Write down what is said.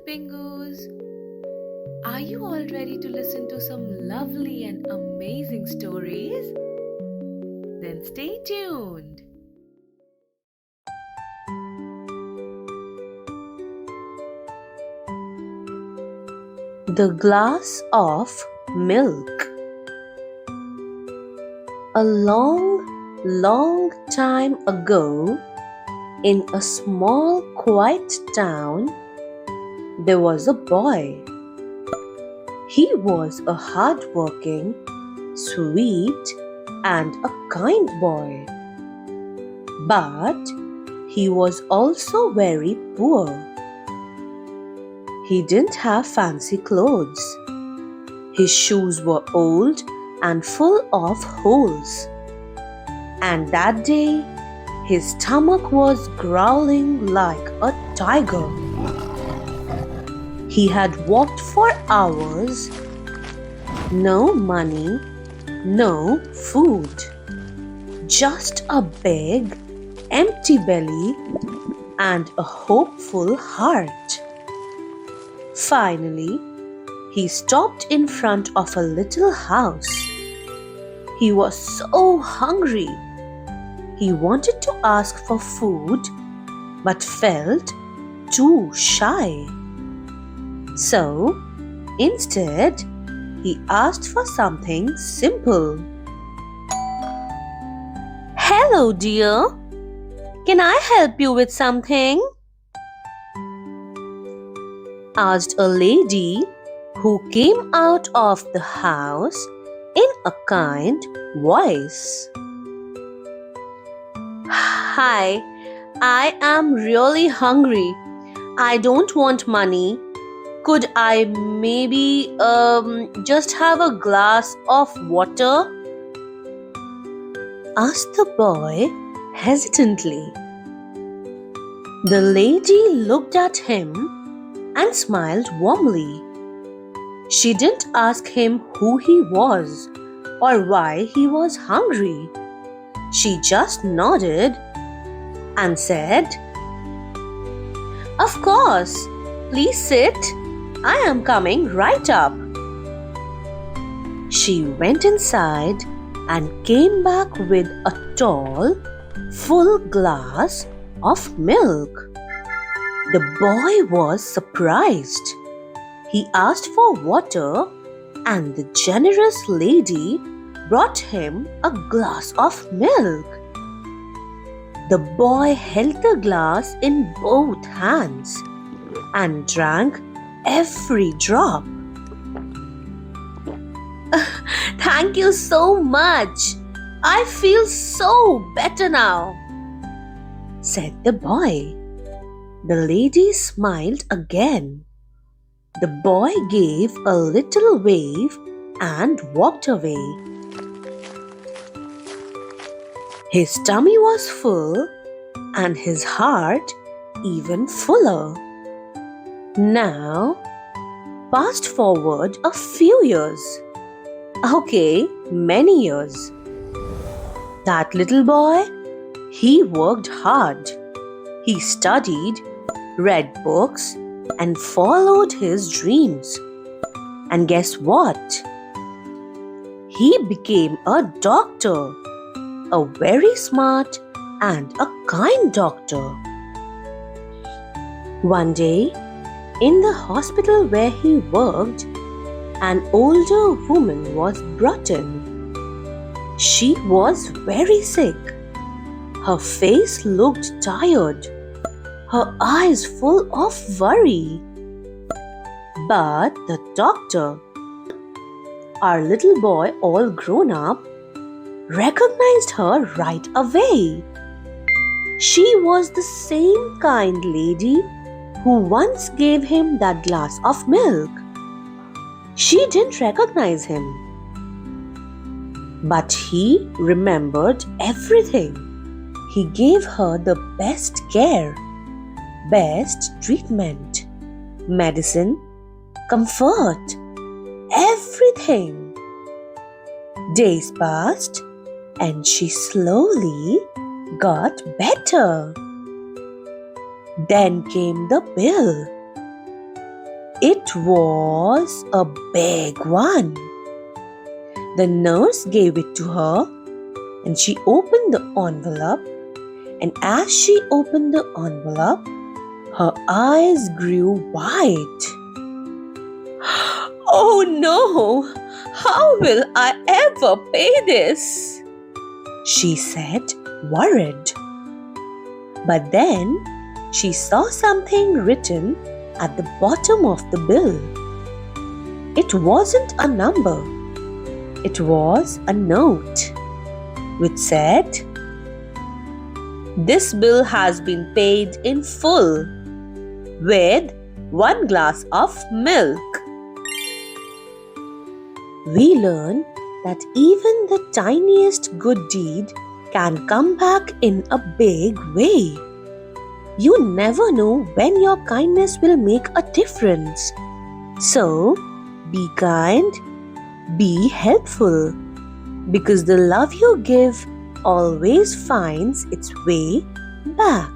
TinyBluePingus. Are you all ready to listen to some lovely and amazing stories? Then stay tuned. The glass of milk. A long time ago, in a small, quiet town, there was a boy. He was a hardworking, sweet, and a kind boy. But he was also very poor. He didn't have fancy clothes. His shoes were old and full of holes. And that day, his stomach was growling like a tiger. He had walked for hours. No money, no food. Just a big, empty belly and a hopeful heart. Finally, he stopped in front of a little house. He was so hungry. He wanted to ask for food but felt too shy. So, instead, he asked for something simple. "Hello, dear. Can I help you with something?" asked a lady who came out of the house in a kind voice. "Hi, I am really hungry. I don't want money. Could I maybe just have a glass of water?" asked the boy hesitantly. The lady looked at him and smiled warmly. She didn't ask him who he was or why he was hungry. She just nodded and said, "Of course, please sit. I am coming right up." She went inside and came back with a tall, full glass of milk. The boy was surprised. He asked for water, and the generous lady brought him a glass of milk. The boy held the glass in both hands and drank every drop. "Thank you so much. I feel so better now," said the boy. The lady smiled again. The boy gave a little wave and walked away. His tummy was full and his heart even fuller. Now, fast forward a few years. Okay, many years. That little boy, he worked hard. He studied, read books, and followed his dreams. And guess what? He became a doctor, a very smart and a kind doctor. One day, in the hospital where he worked, an older woman was brought in. She was very sick. Her face looked tired, her eyes full of worry. But the doctor, our little boy all grown up, recognized her right away. She was the same kind lady who once gave him that glass of milk. She didn't recognize him. But he remembered everything. He gave her the best care, best treatment, medicine, comfort, everything. Days passed and she slowly got better. Then came the bill. It was a big one. The nurse gave it to her and she opened the envelope. And as she opened the envelope, her eyes grew wide. Oh no! How will I ever pay this? She said, worried. But then she saw something written at the bottom of the bill. It wasn't a number. It was a note which said, "This bill has been paid in full with 1 glass of milk." We learn that even the tiniest good deed can come back in a big way. You never know when your kindness will make a difference. So, be kind, be helpful, because the love you give always finds its way back.